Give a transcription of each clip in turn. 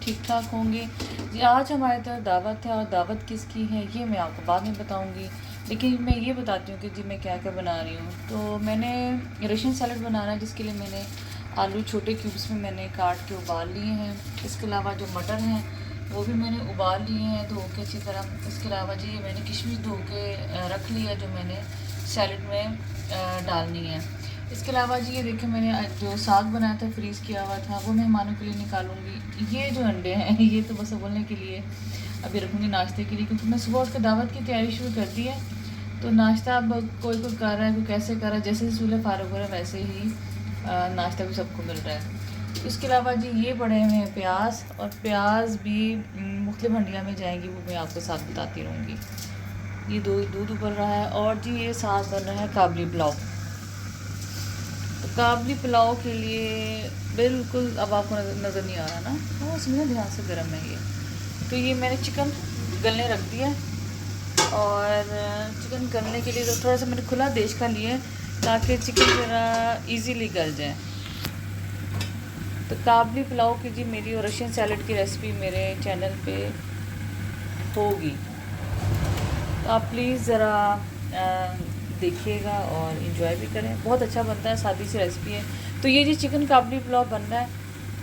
ठीक ठाक होंगे जी। आज हमारे तरफ दावत है और दावत किसकी है ये मैं आपको बाद में बताऊंगी, लेकिन मैं ये बताती हूँ कि जी मैं क्या क्या बना रही हूँ। तो मैंने रशियन सैलड बनाना है, जिसके लिए मैंने आलू छोटे क्यूब्स में मैंने काट के उबाल लिए हैं। इसके अलावा जो मटर हैं वो भी मैंने उबाल लिए हैं धो के अच्छी तरह। इसके अलावा जी मैंने किशमिश धो के रख लिया जो मैंने सैलड में डालनी है। इसके अलावा जी ये देखिए मैंने जो साग बनाया था फ्रीज़ किया हुआ था वो मेहमानों के लिए निकालूंगी। ये जो अंडे हैं ये तो बस उबलने के लिए अभी रखूँगी नाश्ते के लिए, क्योंकि मैं सुबह उसके दावत की तैयारी शुरू कर दी है। तो नाश्ता अब कोई कोई कर रहा है, कोई कैसे कर रहा है, जैसे चूल्हे फारग हो रहे हैं वैसे ही नाश्ता भी सबको मिल रहा है। इसके अलावा जी ये पड़े हुए हैं प्याज, और प्याज भी मुख्तलिफ हंडिया में जाएंगी, वो मैं आपको साथ बताती रहूँगी। ये दूध उबल रहा है और जी ये साथ बन रहा है काबली पुलाव। तो काबली पुलाव के लिए बिल्कुल अब आपको नज़र नहीं आ रहा ना, वो समझना ध्यान से गर्म है ये। तो ये मैंने चिकन गलने रख दिया, और चिकन गलने के लिए तो थोड़ा सा मैंने खुला देश का लिया ताकि चिकन ज़रा इजीली गल जाए। तो काबली पुलाव की जी मेरी और रशियन सैलड की रेसिपी मेरे चैनल पे होगी, तो आप प्लीज़ ज़रा देखिएगा और इन्जॉय भी करें। बहुत अच्छा बनता है, सादी सी रेसिपी है। तो ये जी चिकन काबली पुलाव बन रहा है।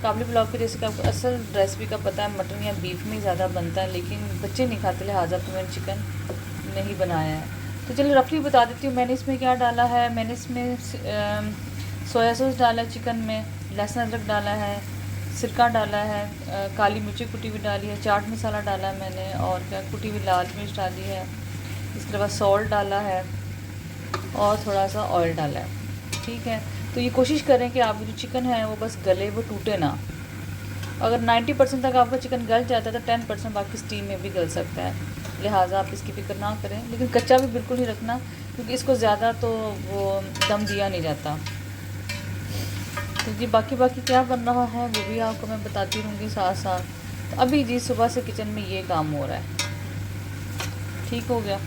काबली पुलाव की जैसे कि आपको असल रेसिपी का पता है, मटन या बीफ में ज़्यादा बनता है, लेकिन बच्चे नहीं खाते, लिहाजा तो मैंने चिकन नहीं बनाया है। तो चलिए रफली बता देती हूँ मैंने इसमें क्या डाला है। मैंने इसमें सोया सॉस डाला है, चिकन में लहसुन अदरक डाला है, सिरका डाला है, काली मिर्ची कुटी हुई डाली है, चाट मसाला डाला है मैंने, और क्या कुटी हुई लाल मिर्च डाली है। इसके अलावा सॉल्ट डाला है और थोड़ा सा ऑयल डाला है। ठीक है, तो ये कोशिश करें कि आप जो चिकन है वो बस गले, वो टूटे ना। अगर 90% तक आपका चिकन गल जाता है तो 10% बाकी स्टीम में भी गल सकता है, लिहाजा आप इसकी फिक्र ना करें। लेकिन कच्चा भी बिल्कुल नहीं रखना, क्योंकि इसको ज़्यादा तो वो दम दिया नहीं जाता। तो जी बाकी क्या बन रहा है वो भी आपको मैं बताती रहूँगी साथ साथ। तो अभी जी सुबह से किचन में ये काम हो रहा है। ठीक हो गया।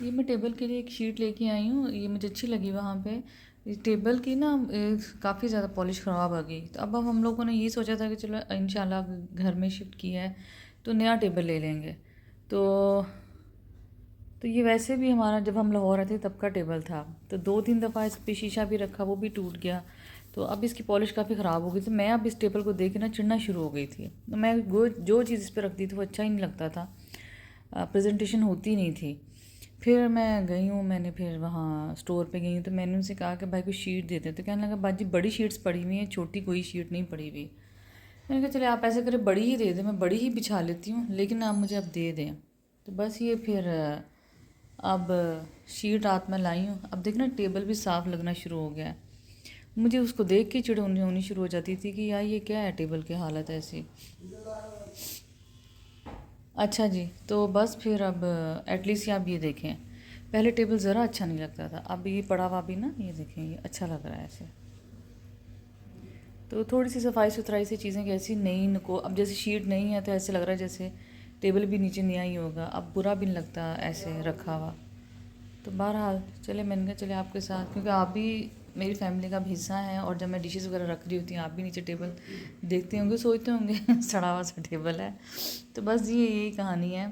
ये मैं टेबल के लिए एक शीट लेके आई हूँ, ये मुझे अच्छी लगी वहाँ पे। इस टेबल की ना काफ़ी ज़्यादा पॉलिश ख़राब आ गई। तो अब हम लोगों ने ये सोचा था कि चलो इंशाल्लाह घर में शिफ्ट किया है तो नया टेबल ले लेंगे। तो ये वैसे भी हमारा जब हम लाहौर रहते तब का टेबल था, तो 2-3 दफ़ा इस पर शीशा भी रखा, वो भी टूट गया। तो अब इसकी पॉलिश काफ़ी ख़राब हो गई। तो मैं अब इस टेबल को देख के ना चिढ़ना शुरू हो गई थी। तो मैं जो चीज़ इस पर रखती थी वो अच्छा ही नहीं लगता था, प्रेजेंटेशन होती नहीं थी। फिर मैं गई हूँ, मैंने फिर वहाँ स्टोर पे गई हूँ, तो मैंने उनसे कहा कि भाई कोई शीट देते। तो कहने लगा बाजी बड़ी शीट्स पड़ी हुई हैं, छोटी कोई शीट नहीं पड़ी हुई। मैंने कहा चले आप ऐसे करें बड़ी ही दे दें, मैं बड़ी ही बिछा लेती हूँ, लेकिन आप मुझे अब दे दें। तो बस ये फिर अब शीट रात में लाई हूँ। अब देखना टेबल भी साफ़ लगना शुरू हो गया है। मुझे उसको देख के चिड़ होनी शुरू हो जाती थी कि यार ये क्या है, टेबल की हालत ऐसी। अच्छा जी, तो बस फिर अब एटलीस्ट आप ये देखें, पहले टेबल ज़रा अच्छा नहीं लगता था, अब ये पड़ा हुआ भी ना, ये देखें ये अच्छा लग रहा है ऐसे। तो थोड़ी सी सफाई सुथराई से चीज़ें कैसी नई नको, अब जैसे शीट नहीं है तो ऐसे लग रहा है जैसे टेबल भी नीचे नहीं आई होगा। अब बुरा भी नहीं लगता ऐसे रखा हुआ। तो बहरहाल चले, मैंने कहा चले आपके साथ, क्योंकि आप भी मेरी फैमिली का भी हिस्सा हैं, और जब मैं डिशेस वगैरह रख रही होती हैं आप भी नीचे टेबल देखते होंगे, सोचते होंगे सड़ा हुआ सा टेबल है। तो बस ये यही कहानी है।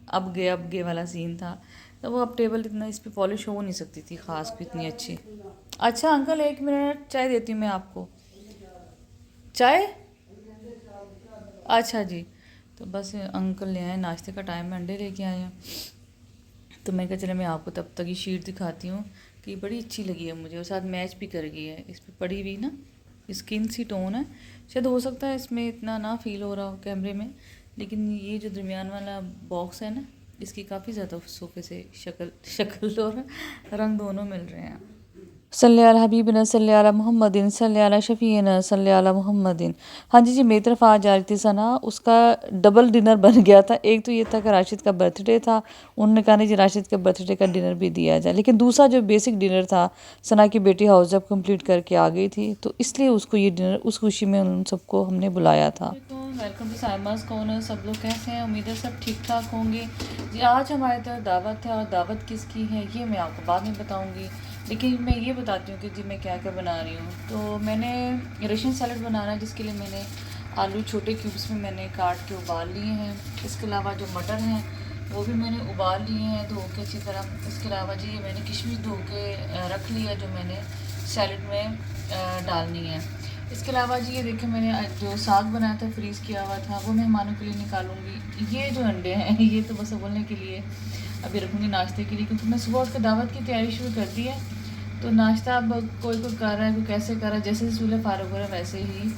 अब गे वाला सीन था। तो वो अब टेबल इतना इस पर पॉलिश हो नहीं सकती थी ख़ास भी इतनी अच्छी। अच्छा अंकल 1 मिनट, चाय देती हूँ मैं आपको। चाय, अच्छा जी। तो बस अंकल ले आए, नाश्ते का टाइम है, अंडे लेके आए हैं। तो मैं कहा चले मैं आपको तब तक ये शीट दिखाती हूँ कि बड़ी अच्छी लगी है मुझे, और साथ मैच भी कर गई है। इस पर पड़ी हुई ना स्किन सी टोन है, शायद हो सकता है इसमें इतना ना फील हो रहा हो कैमरे में, लेकिन ये जो दरमियान वाला बॉक्स है ना, इसकी काफ़ी ज़्यादा सोफे से शक्ल और रंग दोनों मिल रहे हैं। सल्ले अला हबीबिना सल्ले अला मुहम्मदिन सल्ले अला शफ़ीना सल्ले अला मुहम्मदिन। हाँ जी मेरी तरफ आ जा रही थी सना, उसका डबल डिनर बन गया था। एक तो ये था कि राशिद का बर्थडे था, उन्होंने कहा नहीं जी राशिद के बर्थडे का डिनर भी दिया जाए, लेकिन दूसरा जो बेसिक डिनर था, सना की बेटी हाउस जब कंप्लीट करके आ गई थी तो इसलिए उसको ये डिनर, उस खुशी में उन सबको हमने बुलाया था। Welcome to Saima's corner. सब लोग कैसे हैं? उम्मीद है सब ठीक ठाक होंगे जी। आज हमारे तरफ दावत है, और दावत किसकी है ये मैं आपको बाद में बताऊंगी, लेकिन मैं ये बताती हूँ कि जी मैं क्या क्या बना रही हूँ। तो मैंने रशियन सैलड बनाना है, जिसके लिए मैंने आलू छोटे क्यूब्स में मैंने काट के उबाल लिए हैं। इसके अलावा जो मटर हैं वो भी मैंने उबाल लिए हैं धो के अच्छी तरह। इसके अलावा जी ये मैंने किशमिश धो के रख लिया जो मैंने सैलड में डालनी है। इसके अलावा जी ये देखिए मैंने जो साग बनाया था फ्रीज़ किया हुआ था वो मेहमानों के लिए निकालूंगी। ये जो अंडे हैं ये तो बस उबलने के लिए अभी रखूँगी नाश्ते के लिए, क्योंकि मैं सुबह उसके दावत की तैयारी शुरू कर दी है। तो नाश्ता अब कोई कोई कर रहा है, कोई कैसे कर रहा है, जैसे चूल्हे फारूक हो रहा है वैसे ही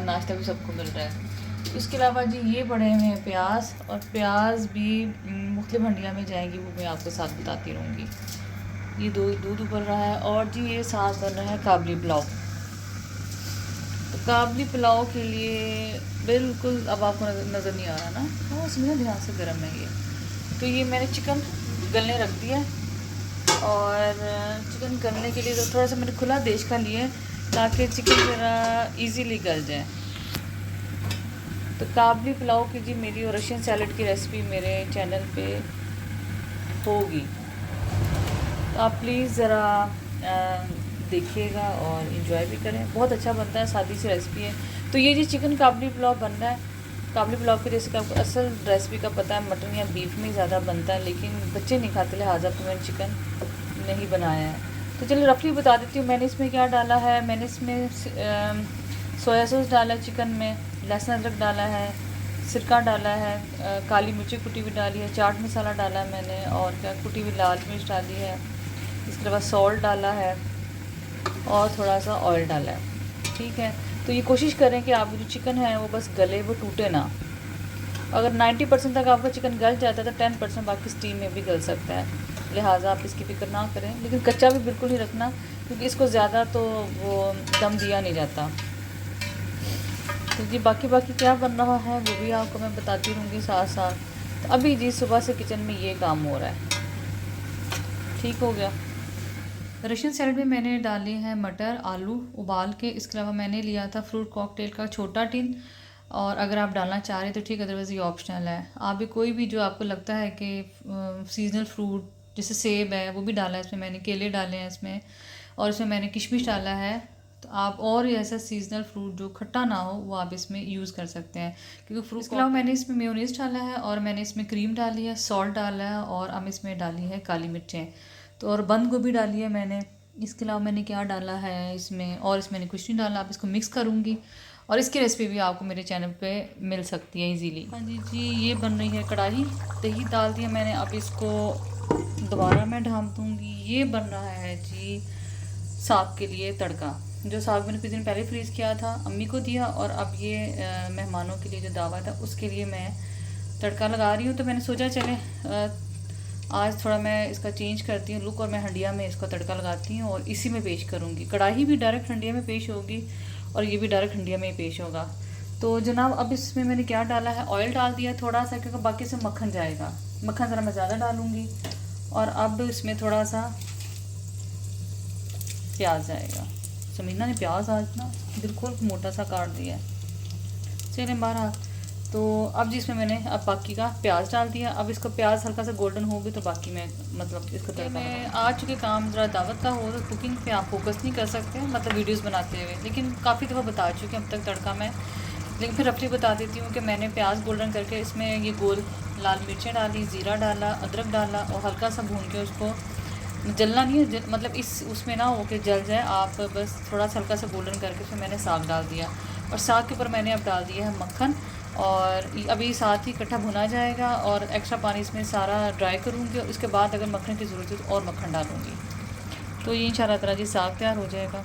नाश्ता भी सबको मिल रहा है। इसके अलावा जी ये पड़े हुए हैं प्याज, और प्याज भी मुख्तलिफ हंडिया में जाएंगी, वो मैं आपके साथ बताती रहूँगी। ये दूध उबल रहा है और जी ये साग बन रहा है काबली पुलाव। तो काबली पुलाव के लिए बिल्कुल अब आपको नज़र नहीं आ रहा ना, हाँ उसमें ध्यान से गर्म है ये। तो ये मैंने चिकन गलने रख दिया, और चिकन गलने के लिए तो थोड़ा सा मैंने खुला देश का लिए ताकि चिकन ज़रा इजीली गल जाए। तो काबली पुलाव की जी मेरी और रशियन सैलड की रेसिपी मेरे चैनल पे होगी, तो आप प्लीज़ ज़रा देखिएगा और इन्जॉय भी करें। बहुत अच्छा बनता है, सादी सी रेसिपी है। तो ये जी चिकन काबली पुलाव बन रहा है। काबली पुलाव की जैसे कि आपको असल रेसिपी का पता है मटन या बीफ में ज़्यादा बनता है, लेकिन बच्चे नहीं खाते, लिहाजा तो मैंने चिकन नहीं बनाया है। तो चलिए रफली बता देती हूँ मैंने इसमें क्या डाला है। मैंने इसमें सोया सॉस डाला है चिकन में, लहसुन अदरक डाला है, सिरका डाला है, काली मिर्ची कुटी हुई डाली है, चाट मसाला डाला है मैंने, और क्या कुटी हुई लाल मिर्च डाली है। इसके अलावा सॉल्ट डाला है और थोड़ा सा ऑयल डाला है। ठीक है, तो ये कोशिश करें कि आप जो चिकन है वो बस गले, वो टूटे ना। अगर 90% तक आपका चिकन गल जाता है तो 10% बाकी स्टीम में भी गल सकता है, लिहाजा आप इसकी फिक्र ना करें। लेकिन कच्चा भी बिल्कुल नहीं रखना, क्योंकि इसको ज़्यादा तो वो दम दिया नहीं जाता। तो जी बाकी क्या बन रहा है वो भी आपको मैं बताती रहूँगी साथ साथ। तो अभी जी सुबह से किचन में ये काम हो रहा है। ठीक हो गया। रशियन सैलड में मैंने डाले हैं मटर आलू उबाल के। इसके अलावा मैंने लिया था फ्रूट कॉकटेल का छोटा टिन, और अगर आप डालना चाह रहे तो ठीक, अदरवाइज़ ये ऑप्शनल है। आप भी कोई भी जो आपको लगता है कि सीजनल फ्रूट जैसे सेब है वो भी डाला है इसमें, मैंने केले डाले हैं इसमें, और इसमें मैंने किशमिश डाला है। तो आप और ऐसा सीजनल फ्रूट जो खट्टा ना हो वो आप इसमें यूज़ कर सकते हैं, क्योंकि फ्रूट के अलावा मैंने इसमें मेयोनीज डाला है, और मैंने इसमें क्रीम डाली है, सॉल्ट डाला है, और अब इसमें डाली है काली मिर्चें, तो और बंद गोभी डाली है मैंने। इसके अलावा मैंने क्या डाला है इसमें, और इसमें मैंने कुछ नहीं डाला। आप इसको मिक्स करूँगी, और इसकी रेसिपी भी आपको मेरे चैनल पे मिल सकती है इजीली। हाँ जी ये बन रही है कढ़ाई, दही डाल दिया मैंने, अब इसको दोबारा मैं ढाँप दूँगी। ये बन रहा है जी साग के लिए तड़का। जो साग मैंने कुछ दिन पहले फ्रीज़ किया था, अम्मी को दिया, और अब ये मेहमानों के लिए जो दावत है उसके लिए मैं तड़का लगा रही हूँ। तो मैंने सोचा चले आज थोड़ा मैं इसका चेंज करती हूँ लुक, और मैं हंडिया में इसका तड़का लगाती हूँ और इसी में पेश करूँगी। कढ़ाई भी डायरेक्ट हंडिया में पेश होगी और ये भी डायरेक्ट हंडिया में ही पेश होगा। तो जनाब अब इसमें मैंने क्या डाला है, ऑयल डाल दिया थोड़ा सा, क्योंकि बाकी से मक्खन जाएगा। मक्खन ज़रा मैं ज़्यादा डालूँगी, और अब इसमें थोड़ा सा प्याज जाएगा। समीना ने प्याज आज ना बिल्कुल मोटा सा काट दिया है। चलें बाहर। तो अब जिसमें मैंने अब बाकी का प्याज डाल दिया। अब इसका प्याज हल्का सा गोल्डन होगी तो बाकी मैं मतलब इसको तड़का मैं आ चुके काम ज़रा दावत का हो तो कुकिंग पे आप फोकस नहीं कर सकते मतलब वीडियोस बनाते हुए, लेकिन काफ़ी दफ़ा बता चुके अब तक तड़का मैं, लेकिन फिर रफली बता देती हूँ कि मैंने प्याज गोल्डन करके इसमें ये गोल लाल मिर्चें डाली, ज़ीरा डाला, अदरक डाला, और हल्का सा भून के उसको जलना नहीं है, मतलब इस उसमें ना हो के जल जाए, आप बस थोड़ा सा हल्का सा गोल्डन करके फिर मैंने साग डाल दिया, और साग के ऊपर मैंने अब डाल दिया है मक्खन, और अभी साथ ही इकट्ठा भुना जाएगा, और एक्स्ट्रा पानी इसमें सारा ड्राई करूँगी, और उसके बाद अगर मक्खन की ज़रूरत है तो और मक्खन डालूँगी। तो ये इंशाल्लाह ताला जी साग तैयार हो जाएगा।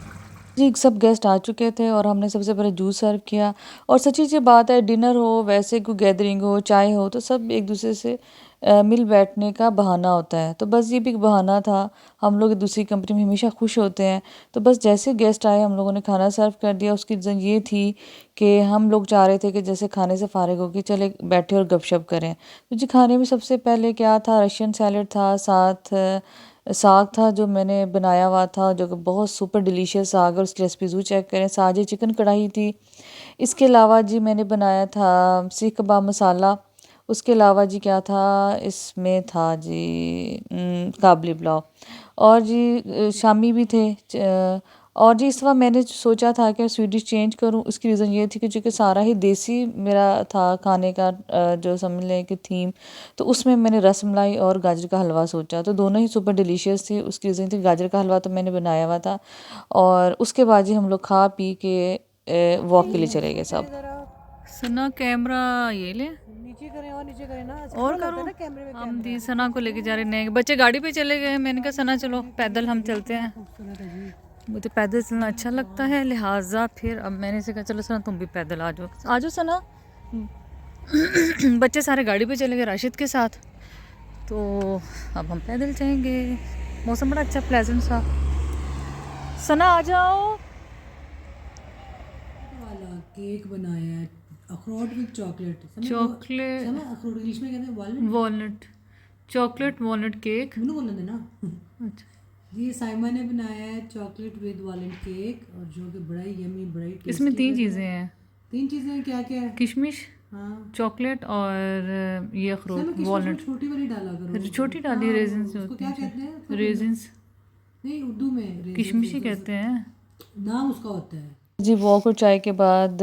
जी सब गेस्ट आ चुके थे और हमने सबसे पहले जूस सर्व किया, और सच्ची सी बात है डिनर हो वैसे कोई गैदरिंग हो चाय हो तो सब एक दूसरे से मिल बैठने का बहाना होता है, तो बस ये भी एक बहाना था। हम लोग दूसरी कंपनी में हमेशा खुश होते हैं, तो बस जैसे गेस्ट आए हम लोगों ने खाना सर्व कर दिया। उसकी रीज़न ये थी कि हम लोग चाह रहे थे कि जैसे खाने से फारिग होकर चले बैठे और गपशप करें। तो जी खाने में सबसे पहले क्या था, रशियन सैलड था, साथ साग था जो मैंने बनाया हुआ था, जो कि बहुत सुपर डिलीशियस साग है, उसकी रेसिपी ज़रूर चेक करें। साथ ही चिकन कढ़ाई थी। इसके अलावा जी मैंने बनाया था सीख कबाब मसाला। उसके अलावा जी क्या था, इसमें था जी काबली पुलाव, और जी शामी भी थे और जी इस बार मैंने सोचा था कि स्वीट डिश चेंज करूं, उसकी रीज़न ये थी कि जो कि सारा ही देसी मेरा था खाने का, जो समझ लें कि थीम, तो उसमें मैंने रसमलाई और गाजर का हलवा सोचा, तो दोनों ही सुपर डिलीशियस थे। उसकी रीज़न थी गाजर का हलवा तो मैंने बनाया हुआ था, और उसके बाद जी हम लोग खा पी के वॉक के लिए चले गए सब। सना कैमरा ये ले नीचे करें और नीचे करें ना, और करो। हम दी सना को लेके जा रहे नए बच्चे गाड़ी पे चले गए, मैंने कहा सना चलो पैदल हम चलते हैं, मुझे पैदल चलना अच्छा लगता है, लिहाजा फिर अब मैंने से कहा चलो सना तुम भी पैदल आ जाओ सना। बच्चे सारे गाड़ी पे चले गए राशिद के साथ, तो अब हम पैदल जाएंगे। मौसम बड़ा अच्छा प्लेजेंट सा। सना आ जाओ। वाला केक बनाया है, अखरोट विद चॉकलेट। चॉकलेट अखरोट इंग्लिश में कहते हैं walnut. Walnut, chocolate walnut cake. मैंने बोलना था ना। अच्छा, ये साइमन ने बनाया है चॉकलेट विद वॉलनट केक, और जो कि बड़ा ही यमी, बड़ा ही टेस्टी। इसमें 3 चीज़ें हैं, 3 चीज़ें क्या क्या है? किशमिश, हाँ, चॉकलेट और ये अखरोट वॉलनट। छोटी वाली डाला करो। छोटी डाली, रेजिन्स उसको क्या कहते हैं? रेजिन्स, नहीं, उर्दू में किशमिश ही कहते हैं, नाम उसका होता है जी। वॉक और चाय के बाद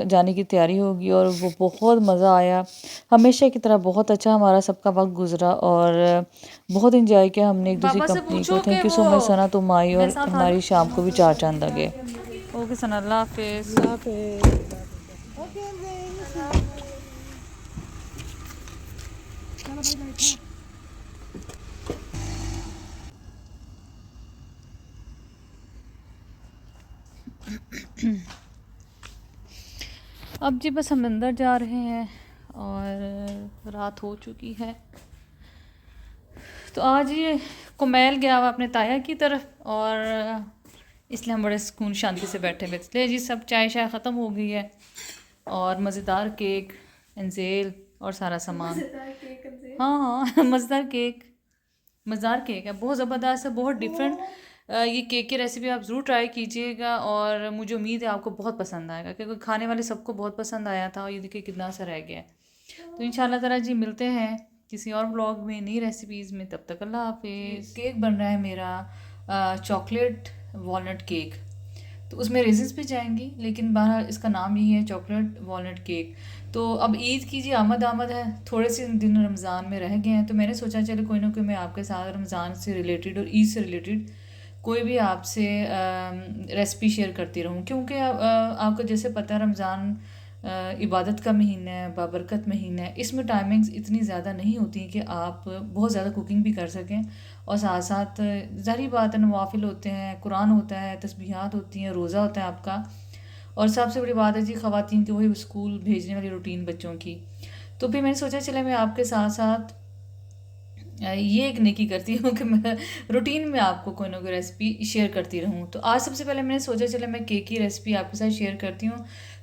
जाने की तैयारी होगी, और वो बहुत मज़ा आया, हमेशा की तरह बहुत अच्छा हमारा सबका वक्त गुजरा, और बहुत इंजॉय किया हमने एक दूसरी कंपनी को। थैंक यू सो मच सना, तुम आई और हमारी शाम को भी 4 चांद लगे। ओके सना, अल्लाह हाफिज़। अब जी बस हम अंदर जा रहे हैं, और रात हो चुकी है। तो आज ये कुमैल गया हुआ अपने ताया की तरफ, और इसलिए हम बड़े सुकून शांति से बैठे हुए थे जी। सब चाय शाय ख़त्म हो गई है, और मज़ेदार केक एंजेल और सारा सामान। हाँ हाँ मज़ेदार केक, मज़ेदार केक है, बहुत ज़बरदस्त है, बहुत डिफरेंट। ये केक की रेसिपी आप ज़रूर ट्राई कीजिएगा, और मुझे उम्मीद है आपको बहुत पसंद आएगा, क्योंकि खाने वाले सबको बहुत पसंद आया था, और ये देखिए कितना सा रह गया है। तो इंशाल्लाह ताला जी मिलते हैं किसी और व्लॉग में, नई रेसिपीज़ में। तब तक अल्लाह हाफिज़। केक बन रहा है मेरा चॉकलेट वॉलनट केक, तो उसमें रेजिन्स भी जाएंगी, लेकिन बहरहाल इसका नाम यही है चॉकलेट वॉलनट केक। तो अब ईद की जी आमद आमद है, थोड़े से दिन रमज़ान में रह गए हैं, तो मैंने सोचा चलो कोई ना कोई मैं आपके साथ रमज़ान से रिलेटेड और ईद से रिलेटेड कोई भी आपसे रेसिपी शेयर करती रहूँ, क्योंकि आपको जैसे पता है रमज़ान इबादत का महीना है, बाबरकत महीना है, इसमें टाइमिंग्स इतनी ज़्यादा नहीं होती कि आप बहुत ज़्यादा कुकिंग भी कर सकें, और साथ साथ ज़ाहिर बात है नवाफिल होते हैं, कुरान होता है, तस्बीहात होती हैं, रोज़ा होता है आपका, और सबसे बड़ी बात है जी ख़वातीन की वही स्कूल भेजने वाली रूटीन बच्चों की। तो फिर मैंने सोचा चला मैं आपके साथ साथ ये एक नेकी करती हूँ कि मैं रूटीन में आपको कोई ना कोई रेसिपी शेयर करती रहूँ। तो आज सबसे पहले मैंने सोचा चला मैं केक की रेसिपी आपके साथ शेयर करती हूँ।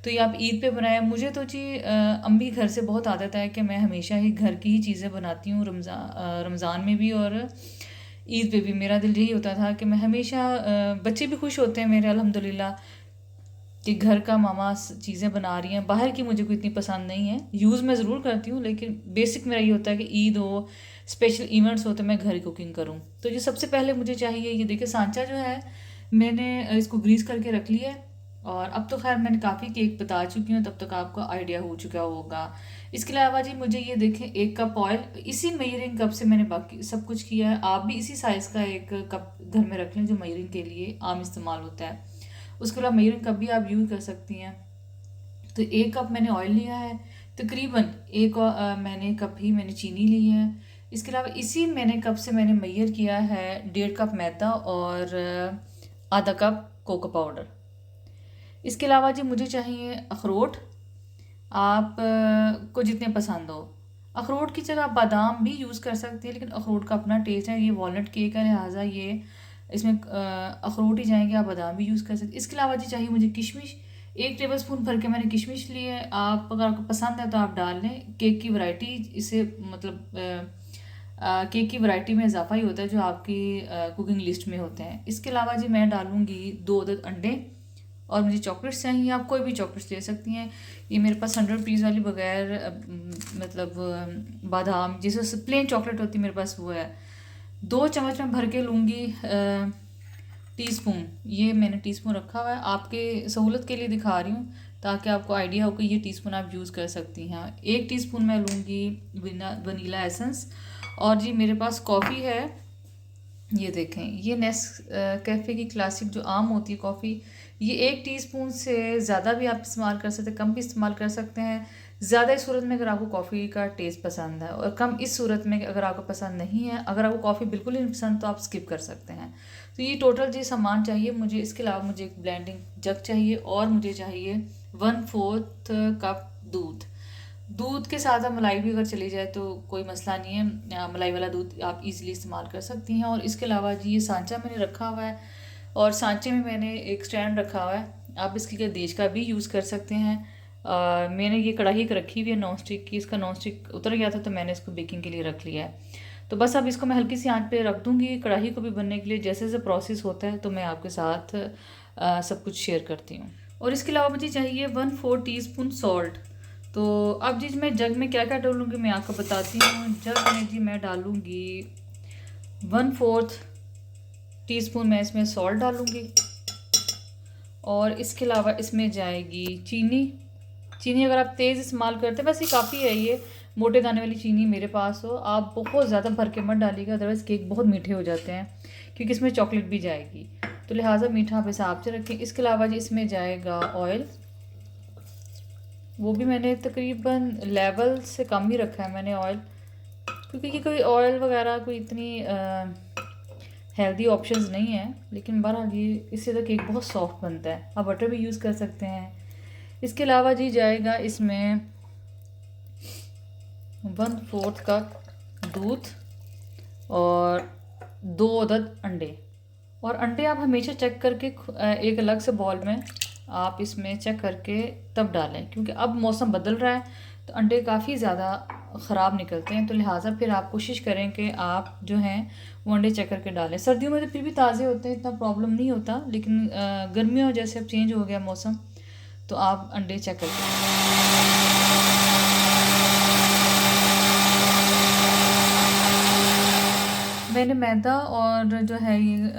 तो ये आप ईद पे बनाया, मुझे तो जी अम्मी घर से बहुत आदत है कि मैं हमेशा ही घर की ही चीज़ें बनाती हूँ, रमज़ान में भी और ईद पे भी। मेरा दिल यही होता था कि मैं हमेशा बच्चे भी खुश होते हैं मेरे अल्हम्दुलिल्लाह कि घर का मामा चीज़ें बना रही हैं। बाहर की मुझे कोई इतनी पसंद नहीं है, यूज़ मैं ज़रूर करती हूँ, लेकिन बेसिक मेरा ये होता है कि ईद हो, स्पेशल इवेंट्स हो, तो मैं घर ही कुकिंग करूँ। तो ये सबसे पहले मुझे चाहिए, ये देखिए सांचा जो है मैंने इसको ग्रीस करके रख लिया है, और अब तो खैर मैंने काफ़ी केक बता चुकी हूँ, तब तक आपको आइडिया हो चुका होगा। इसके अलावा जी मुझे ये देखें 1 कप ऑयल, इसी मेजरिंग कप से मैंने बाकी सब कुछ किया है। आप भी इसी साइज़ का एक कप घर में रख लें जो मेजरिंग के लिए आम इस्तेमाल होता है। उसके अलावा मेजरिंग कप भी आप यूज़ कर सकती हैं। तो 1 कप मैंने ऑयल लिया है, तकरीबन मैंने कप ही मैंने चीनी ली है। इसके अलावा इसी मैंने कप से मैंने मेजर किया है 1.5 कप मैदा और आधा कप कोको पाउडर। इसके अलावा जी मुझे चाहिए अखरोट, आप को जितने पसंद हो। अखरोट की जगह आप बादाम भी यूज़ कर सकते हैं, लेकिन अखरोट का अपना टेस्ट है। ये वॉलनट केक है, लिहाजा ये इसमें अखरोट ही जाएंगे, आप बादाम भी यूज़ कर सकते हैं। इसके अलावा जी चाहिए मुझे किशमिश, 1 टेबलस्पून भर के मैंने किशमिश लिए है। आप अगर आपको पसंद है तो आप डाल लें। केक की वैरायटी इससे मतलब केक की वैरायटी में इजाफा ही होता है जो आपकी कुकिंग लिस्ट में होते हैं। इसके अलावा जी मैं डालूँगी 2 अदद अंडे, और मुझे चॉकलेट्स चाहिए, आप कोई भी चॉकलेट्स ले सकती हैं। ये मेरे पास 100 रुपीज़ वाली बगैर मतलब बादाम जैसे प्लेन चॉकलेट होती है मेरे पास वो है। 2 चम्मच मैं भर के लूँगी टीस्पून, ये मैंने टीस्पून रखा हुआ है, आपके सहूलत के लिए दिखा रही हूँ ताकि आपको आइडिया हो कि ये टीस्पून आप यूज़ कर सकती हैं। 1 टीस्पून मैं लूँगी वनीला एसेंस। और जी मेरे पास कॉफ़ी है, ये देखें, ये नेस कैफ़े की क्लासिक जो आम होती है कॉफ़ी, ये 1 टीस्पून से ज़्यादा भी आप इस्तेमाल कर सकते हैं, कम भी इस्तेमाल कर सकते हैं। ज़्यादा इस सूरत में अगर आपको कॉफ़ी का टेस्ट पसंद है, और कम इस सूरत में अगर आपको पसंद नहीं है, अगर आपको कॉफ़ी बिल्कुल ही नहीं पसंद तो आप स्किप कर सकते हैं। तो ये टोटल जी सामान चाहिए मुझे। इसके अलावा मुझे एक ब्लेंडिंग जग चाहिए और मुझे चाहिए 1/4 कप दूध। दूध के साथ आप मलाई भी अगर चली जाए तो कोई मसला नहीं है, मलाई वाला दूध आप इजीली इस्तेमाल कर सकती हैं। और इसके अलावा जी ये सांचा मैंने रखा हुआ है, और सांचे में मैंने एक स्टैंड रखा हुआ है, आप इसके लिए देश का भी यूज़ कर सकते हैं। मैंने ये कढ़ाई रखी हुई है नॉन स्टिक की, इसका नॉन स्टिक उतर गया था तो मैंने इसको बेकिंग के लिए रख लिया है। तो बस अब इसको मैं हल्की सी आंच पे रख दूँगी कढ़ाई को भी बनने के लिए। जैसे जैसे प्रोसेस होता है तो मैं आपके साथ सब कुछ शेयर करती हूँ। और इसके अलावा मुझे चाहिए 1/4 टीस्पून सॉल्ट। तो अब जी मैं जग में क्या क्या डालूँगी मैं आपको बताती हूँ। जग में जी मैं डालूँगी 1/4 टीस्पून मैं इसमें सॉल्ट डालूँगी। और इसके अलावा इसमें जाएगी चीनी। चीनी अगर आप तेज़ इस्तेमाल करते हैं, वैसे काफ़ी है, ये मोटे दाने वाली चीनी मेरे पास हो, आप बहुत ज़्यादा भर के मत डालिएगा, अदरवाइज़ केक बहुत मीठे हो जाते हैं, क्योंकि इसमें चॉकलेट भी जाएगी, तो लिहाजा मीठा आप हिसाब से रखें। इसके अलावा जी इसमें जाएगा ऑयल, वो भी मैंने तकरीबन लेवल से कम ही रखा है मैंने ऑयल, क्योंकि ये कोई ऑयल वगैरह कोई इतनी हेल्दी ऑप्शंस नहीं है, लेकिन बहरहाल ये इससे तो केक बहुत सॉफ्ट बनता है। आप बटर भी यूज़ कर सकते हैं। इसके अलावा जी जाएगा इसमें 1/4 कप दूध और 2 अदद अंडे। और अंडे आप हमेशा चेक करके एक अलग से बॉल में आप इसमें चेक करके तब डालें, क्योंकि अब मौसम बदल रहा है तो अंडे काफ़ी ज़्यादा ख़राब निकलते हैं, तो लिहाजा फिर आप कोशिश करें कि आप जो हैं वो अंडे चेक करके डालें। सर्दियों में तो फिर भी ताज़े होते हैं, इतना प्रॉब्लम नहीं होता, लेकिन गर्मियों जैसे अब चेंज हो गया मौसम तो आप अंडे चेक करके। मैंने मैदा और जो है ये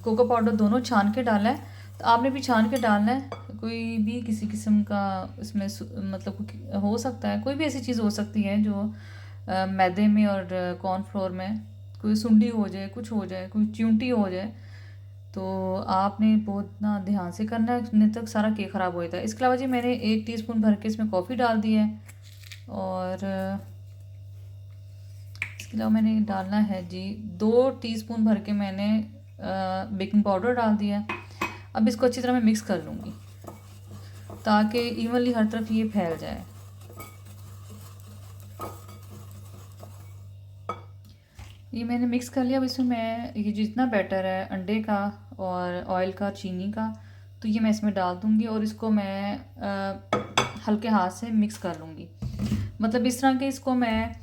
कोको पाउडर दोनों छान के डाला है, तो आपने भी छान के डालना है। कोई भी किसी किस्म का इसमें मतलब हो सकता है, कोई भी ऐसी चीज़ हो सकती है जो मैदे में और कॉर्नफ्लोर में कोई सुंडी हो जाए, कुछ हो जाए, कोई च्यूंटी हो जाए, तो आपने बहुत ना ध्यान से करना है, नहीं तक सारा केक ख़राब हो जाता है। इसके अलावा जी मैंने 1 टीस्पून भर के इसमें कॉफ़ी डाल दी है, और इसके अलावा मैंने डालना है जी 2 टीस्पून भर के मैंने बेकिंग पाउडर डाल दिया। अब इसको अच्छी तरह मैं मिक्स कर लूँगी ताकि इवनली हर तरफ ये फैल जाए। ये मैंने मिक्स कर लिया। अब इसमें मैं ये जितना बैटर है अंडे का और ऑयल का, चीनी का, तो ये मैं इसमें डाल दूँगी और इसको मैं हल्के हाथ से मिक्स कर लूँगी। मतलब इस तरह के इसको मैं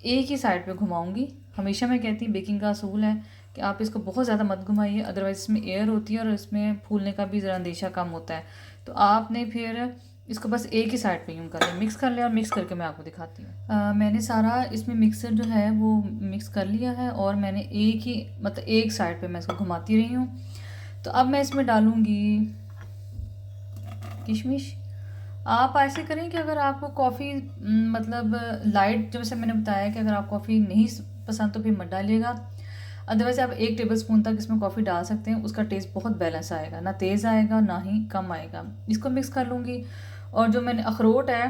एक ही साइड पे घुमाऊंगी। हमेशा मैं कहती हूँ बेकिंग का असूल है कि आप इसको बहुत ज़्यादा मत घुमाइए, अदरवाइज़ इसमें एयर होती है और इसमें फूलने का भी ज़रा अंदेशा कम होता है। तो आपने फिर इसको बस एक ही साइड पे यूँ कर लें, मिक्स कर लें, और मिक्स करके मैं आपको दिखाती हूँ। मैंने सारा इसमें मिक्सर जो है वो मिक्स कर लिया है, और मैंने एक ही मतलब एक साइड पर मैं इसको घुमाती रही हूँ। तो अब मैं इसमें डालूँगी किशमिश। आप ऐसे करें कि अगर आपको कॉफ़ी मतलब लाइट, जैसे मैंने बताया कि अगर आप कॉफ़ी नहीं पसंद तो फिर मत डालिएगा, अदरवाइज़ आप 1 टेबलस्पून तक इसमें कॉफ़ी डाल सकते हैं, उसका टेस्ट बहुत बैलेंस आएगा, ना तेज़ आएगा ना ही कम आएगा। इसको मिक्स कर लूँगी। और जो मैंने अखरोट है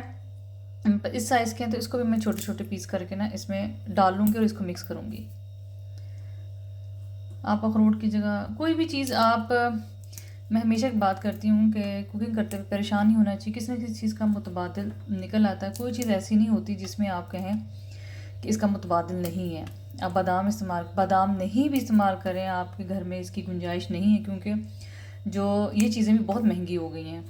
इस साइज़ के हैं, तो इसको भी मैं छोटे छोटे पीस करके ना इसमें डाल लूँगी और इसको मिक्स करूँगी। आप अखरोट की जगह कोई भी चीज़ आप, मैं हमेशा एक बात करती हूँ कि कुकिंग करते हुए परेशान नहीं होना चाहिए, किसी न किसी चीज़ का मुतबादिल निकल आता है। कोई चीज़ ऐसी नहीं होती जिसमें आप कहें कि इसका मुतबादिल नहीं है। आप बादाम नहीं भी इस्तेमाल करें, आपके घर में इसकी गुंजाइश नहीं है, क्योंकि जो ये चीज़ें भी बहुत महंगी हो गई हैं।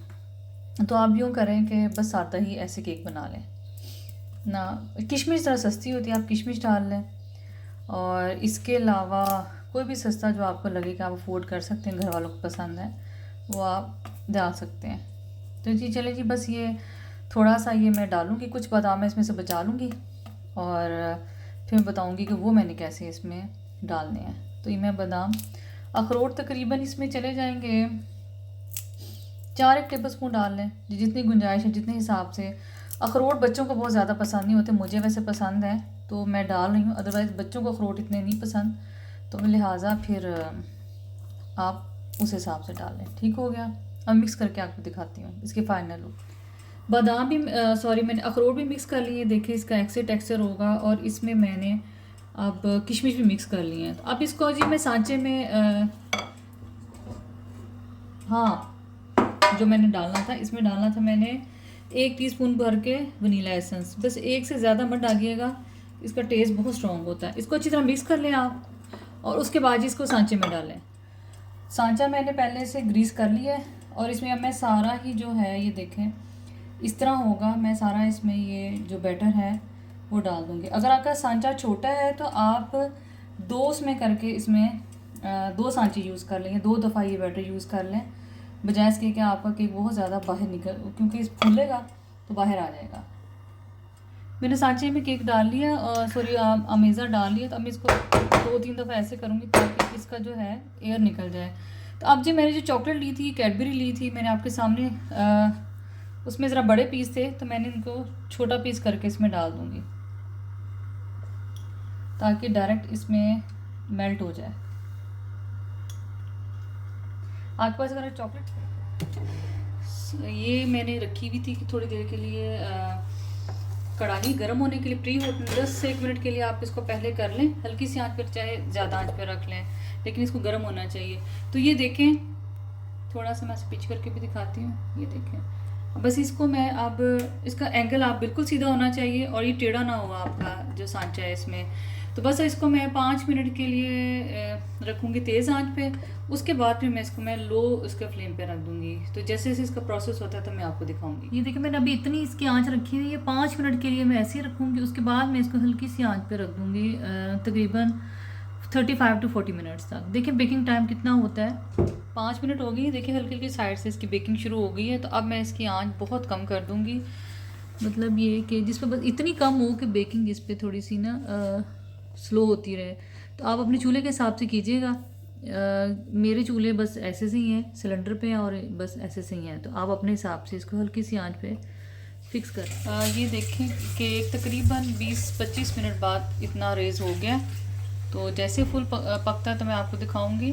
तो आप यूँ करें कि बस सादा ही ऐसे केक बना लें ना। किशमिश ज़रा सस्ती होती है, आप किशमिश डाल लें। और इसके अलावा कोई भी सस्ता जो आपको लगे कि आप अफोर्ड कर सकते हैं, घर वालों को पसंद है, वो आप डाल सकते हैं। तो जी चले जी, बस ये थोड़ा सा ये मैं डालूँगी, कुछ बादाम मैं इसमें से बचा लूँगी, और फिर बताऊँगी कि वो मैंने कैसे इसमें डालने हैं। तो ये मैं बादाम अखरोट तकरीबन इसमें चले जाएंगे 4 टेबल स्पून डाल लें, जितनी गुंजाइश है जितने हिसाब से। अखरोट बच्चों को बहुत ज़्यादा पसंद नहीं होते, मुझे वैसे पसंद है तो मैं डाल रही हूँ, अदरवाइज़ बच्चों को अखरोट इतने नहीं पसंद, तो लिहाजा फिर आप उस हिसाब से डाल लें। ठीक हो गया। अब मिक्स करके आपको दिखाती हूँ इसके फाइनल लुक। बादाम भी मैंने अखरोट भी मिक्स कर लिए, देखिए इसका ऐसे टेक्सचर होगा, और इसमें मैंने अब किशमिश भी मिक्स कर लिए हैं। तो अब इसको जी मैं सांचे में हाँ जो मैंने डालना था, इसमें डालना था मैंने 1 टीस्पून भर के वनीला एसेंस, बस 1 से ज़्यादा मत डालिएगा, इसका टेस्ट बहुत स्ट्रॉन्ग होता है। इसको अच्छी तरह मिक्स कर लें आप, और उसके बाद इसको सांचे में डालें। सांचा मैंने पहले से ग्रीस कर लिया है, और इसमें अब मैं सारा ही जो है ये देखें इस तरह होगा, मैं सारा इसमें ये जो बैटर है वो डाल दूँगी। अगर आपका सांचा छोटा है तो आप 2 उसमें करके इसमें 2 सांचे यूज़ कर लेंगे, 2 दफ़ा ये बैटर यूज़ कर लें, बजाय इसके कि आपका केक बहुत ज़्यादा बाहर निकल, क्योंकि इस फूलेगा तो बाहर आ जाएगा। मैंने सांचे में केक डाल लिया, अमेज़ा डाल लिया, तो अब मैं इसको 2-3 दफ़ा ऐसे करूँगी ताकि इसका जो है एयर निकल जाए। तो अब जी मैंने जो चॉकलेट ली थी, कैडबरी ली थी, मैंने आपके सामने उसमें ज़रा बड़े पीस थे तो मैंने इनको छोटा पीस करके इसमें डाल दूँगी ताकि डायरेक्ट इसमें मेल्ट हो जाए। आपके पास अगर चॉकलेट ये मैंने रखी हुई थी कि थोड़ी देर के लिए कढ़ाई गर्म होने के लिए प्री होट 10 से 1 मिनट के लिए आप इसको पहले कर लें, हल्की सी आंच पर, चाहे ज़्यादा आंच पर रख लें, लेकिन इसको गर्म होना चाहिए। तो ये देखें, थोड़ा सा मैं पिच करके भी दिखाती हूँ, ये देखें। बस इसको मैं अब इसका एंगल आप बिल्कुल सीधा होना चाहिए और ये टेढ़ा ना हो आपका जो सांचा है इसमें। तो बस इसको मैं 5 मिनट के लिए रखूँगी तेज़ आंच पे, उसके बाद फिर मैं इसको मैं लो उसके फ्लेम पे रख दूँगी। तो जैसे जैसे इसका प्रोसेस होता है तो मैं आपको दिखाऊँगी। ये देखिए मैंने अभी इतनी इसकी आंच रखी हुई है, 5 मिनट के लिए मैं ऐसे ही रखूँगी, उसके बाद मैं इसको हल्की सी आंच पे रख दूँगी तकरीबन 35 to 40 मिनट्स तक। देखिए बेकिंग टाइम कितना होता है, 5 मिनट हो गई। देखिए हल्की हल्की साइड से इसकी बेकिंग शुरू हो गई है। तो अब मैं इसकी आंच बहुत कम कर दूँगी, मतलब ये कि जिस पर बस इतनी कम हो कि बेकिंग इस पर थोड़ी सी ना स्लो होती रहे। तो आप अपने चूल्हे के हिसाब से कीजिएगा। मेरे चूल्हे बस ऐसे से ही हैं, सिलेंडर पे हैं और बस ऐसे से ही हैं, तो आप अपने हिसाब से इसको हल्की सी आंच पे फिक्स करें। ये देखें कि तकरीबन 20-25 मिनट बाद इतना रेज़ हो गया। तो जैसे फुल पकता है तो मैं आपको दिखाऊंगी।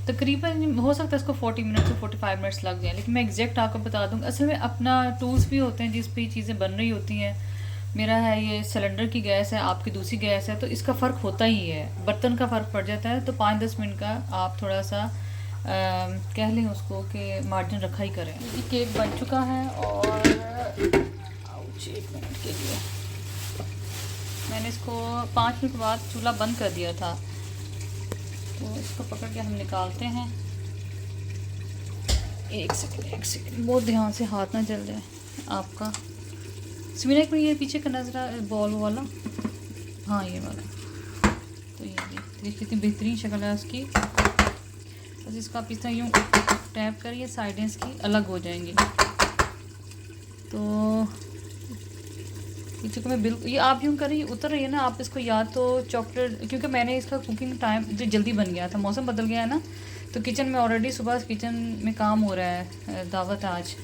तकरीबन हो सकता है इसको 40 मिनट से 45 मिनट्स लग जाए, लेकिन मैं एग्जैक्ट आपको बता दूँगी। असल में अपना टूल्स भी होते हैं जिस पे चीज़ें बन रही होती हैं। मेरा है ये सिलेंडर की गैस है, आपकी दूसरी गैस है, तो इसका फ़र्क होता ही है, बर्तन का फ़र्क पड़ जाता है। तो 5-10 मिनट का आप थोड़ा सा कह लें उसको कि मार्जिन रखा ही करें। ये केक बन चुका है और 1 मिनट के लिए मैंने इसको 5 मिनट बाद चूल्हा बंद कर दिया था। तो इसको पकड़ के हम निकालते हैं। एक सेकंड बहुत ध्यान से हाथ ना जल जाए आपका। समीना एक मिनट, ये पीछे का नज़र बॉल वाला, हाँ ये वाला। तो ये देखिए कितनी बेहतरीन शक्ल है उसकी। बस इसका आप इस तरह यूँ टैप करिए, साइडें इसकी अलग हो जाएंगी। तो चूँकि मैं बिल्कुल ये आप यूँ करिए उतर रही है ना, आप इसको या तो चॉकलेट, क्योंकि मैंने इसका कुकिंग टाइम जो जल्दी बन गया था, मौसम बदल गया है ना, तो किचन में ऑलरेडी सुबह किचन में काम हो रहा है, दावत आज।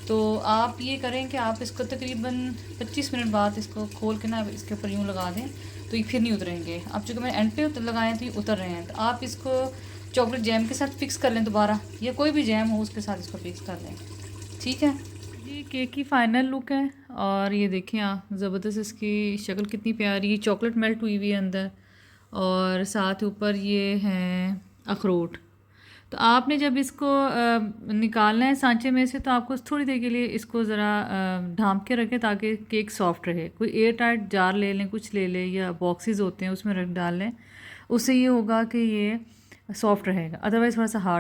तो आप ये करें कि आप इसको तकरीबन 25 मिनट बाद इसको खोल के ना इसके ऊपर यूँ लगा दें, तो ये फिर नहीं उतरेंगे। अब चूँकि मैंने एंड पे लगाए तो ये उतर रहे हैं, तो आप इसको चॉकलेट जैम के साथ फिक्स कर लें दोबारा, या कोई भी जैम हो उसके साथ इसको फिक्स कर लें। ठीक है, ये केक की फ़ाइनल लुक है। और ये देखें आप, ज़बरदस्त इसकी शक्ल कितनी प्यारी, चॉकलेट मेल्ट हुई हुई है अंदर, और साथ ऊपर ये हैं अखरोट। तो आपने जब इसको निकालना है सांचे में से, तो आपको थोड़ी देर के लिए इसको ज़रा ढाँप के रखें ताकि केक सॉफ्ट रहे। कोई एयर टाइट जार ले लें, कुछ ले लें, या बॉक्सेस होते हैं उसमें रख डाल लें, उससे ये होगा कि ये सॉफ्ट रहेगा, अदरवाइज़ थोड़ा सा हार्ड